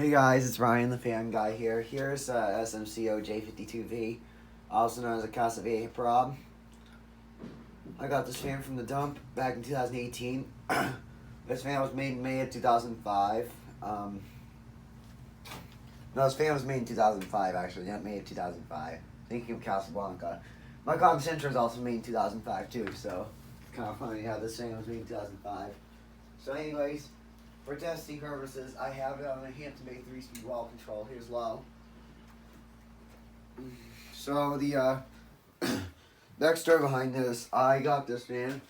Hey guys, it's Ryan the Fan Guy here. Here's SMC OJ52V, also known as a Casa Vieja Prob. I got this fan from the dump back in 2018. This fan was made in May of 2005. No, this fan was made in 2005 actually, not May of 2005. Thinking of Casablanca. My Concentra is also made in 2005 too, so it's kind of funny how this fan was made in 2005. So anyways, for testing purposes, I have it on a Hampton Bay 3-speed wall control. Here's low. So the backstory behind this, I got this fan.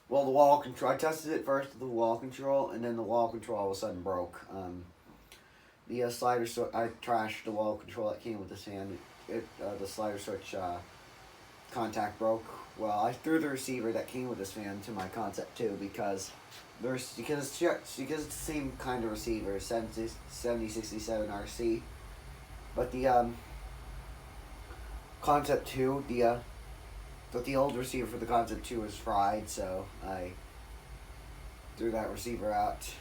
Well, the wall control, I tested it first with the wall control, and then the wall control all of a sudden broke. The slider switch, I trashed the wall control that came with this fan. The slider switch contact broke. Well, I threw the receiver that came with this fan to my Concept 2 because it's the same kind of receiver, 7067 RC, but the Concept 2, the old receiver for the Concept 2 was fried, so I threw that receiver out.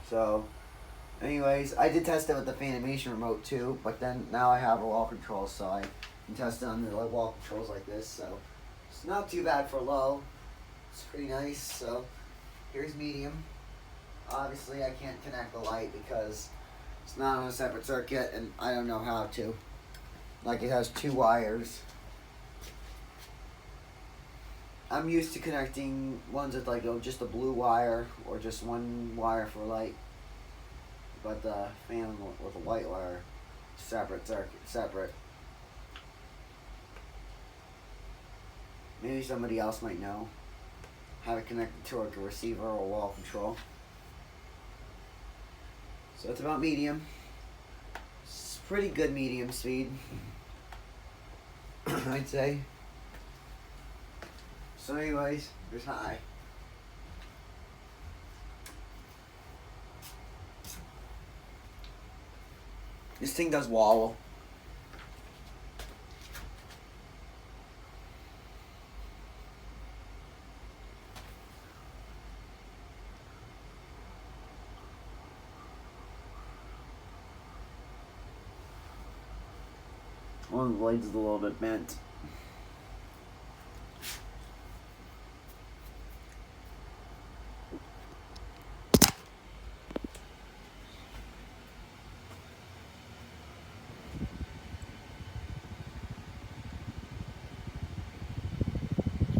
So, anyways, I did test it with the Fanimation remote too, but then now I have a wall control, so I can test it on the wall controls like this. So it's not too bad for low. It's pretty nice. So here's medium. Obviously, I can't connect the light because it's not on a separate circuit, and I don't know how to. Like, it has two wires. I'm used to connecting ones with like just a blue wire or just one wire for light. But the fan with a white wire, separate circuit, separate. Maybe somebody else might know how to connect it to like a receiver or wall control. So it's about medium. It's pretty good medium speed, I'd say. So anyways, here's high. This thing does wobble. One of the blades is a little bit bent.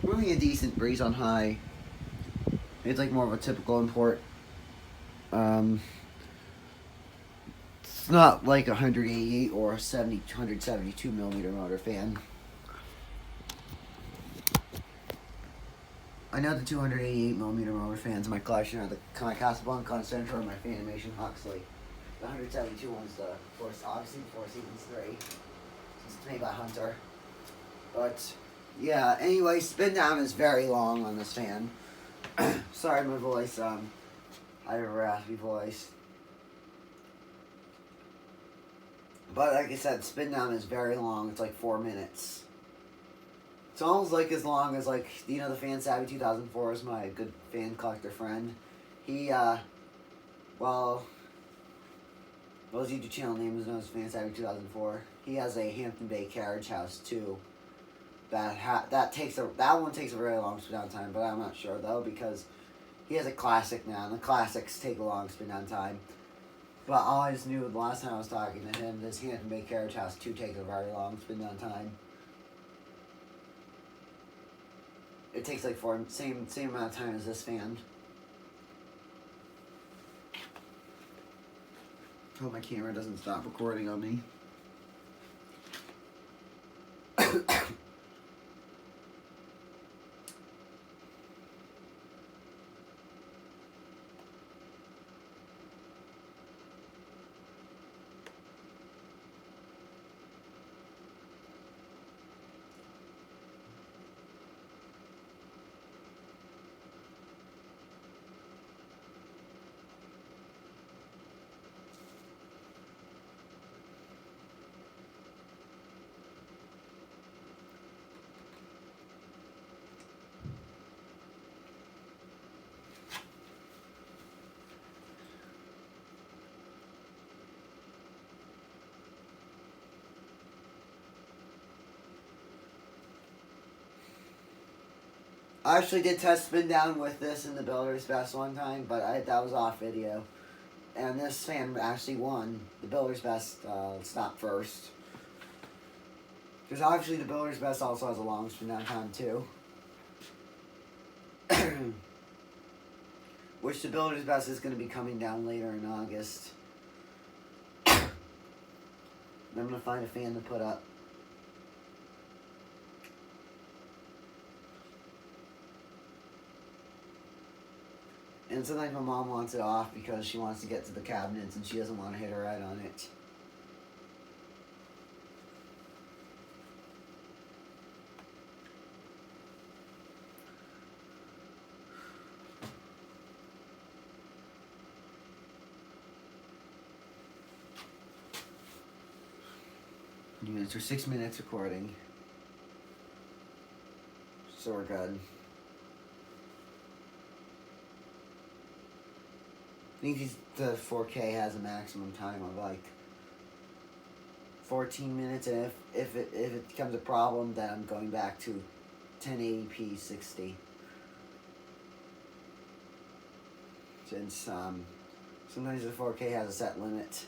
Really a decent breeze on high. It's like more of a typical import. It's not like a 188 or a 172 millimeter motor fan. I know the 288 millimeter motor fans in my collection are my Casablanca Concentra and my Fanimation Huxley. The 172 one's the Force, obviously Four Seasons 3. It's made by Hunter. But yeah, anyway, spin down is very long on this fan. Sorry my voice, I have a raspy voice. But like I said, spin down is very long. It's like 4 minutes. It's almost like as long as like, you know, the Fan Savvy 2004 is my good fan collector friend. He, well, his YouTube channel name is known as Fan Savvy 2004. He has a Hampton Bay carriage house too. That one takes a very long spin down time, but I'm not sure though because he has a classic now, and the classics take a long spin down time. But all I just knew the last time I was talking to him, this Hampton Bay carriage house too takes a very long spin down time. It takes like same amount of time as this fan. Hope my camera doesn't stop recording on me. I actually did test spin down with this in the Builder's Best one time, but that was off video. And this fan actually won. The Builder's Best stopped first. Because obviously the Builder's Best also has a long spin down time too. Which the Builder's Best is going to be coming down later in August. I'm going to find a fan to put up. And sometimes my mom wants it off because she wants to get to the cabinets and she doesn't want to hit her head on it. Units are 6 minutes recording. So we're good. I think the 4K has a maximum time of like 14 minutes, and if it becomes a problem, then I'm going back to 1080p 60. Since sometimes the 4K has a set limit.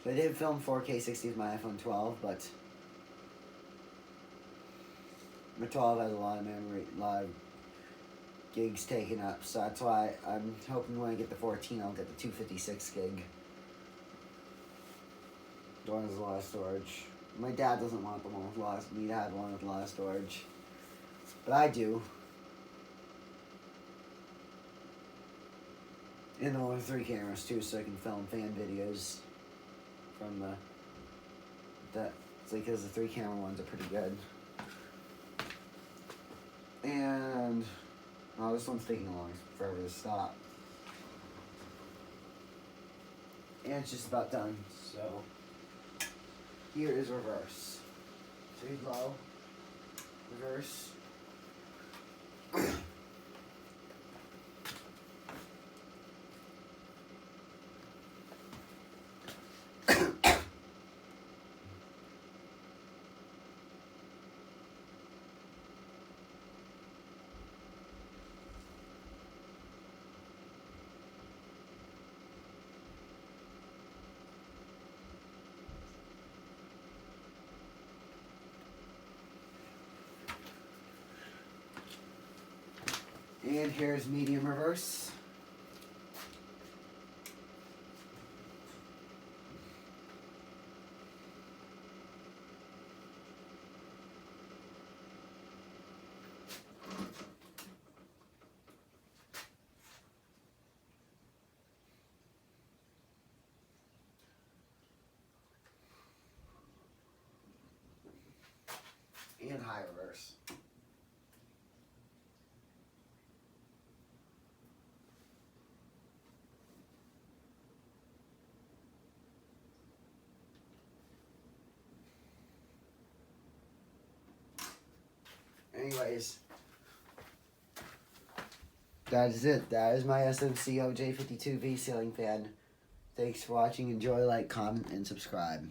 So I did film 4K 60 with my iPhone 12, but my 12 has a lot of memory, a lot of gigs taken up, so that's why I'm hoping when I get the 14, I'll get the 256 gig. The one with a lot of storage. My dad doesn't want the one with a lot of, me to have one with a lot of storage, but I do. And the one with 3 cameras too, so I can film fan videos from it's like, because the 3 camera ones are pretty good. And oh, this one's taking long forever to stop. And it's just about done. So here is reverse. Too low. Reverse. And here's medium reverse. And high reverse. Anyways, that is it. That is my SMC OJ52V ceiling fan. Thanks for watching. Enjoy, like, comment, and subscribe.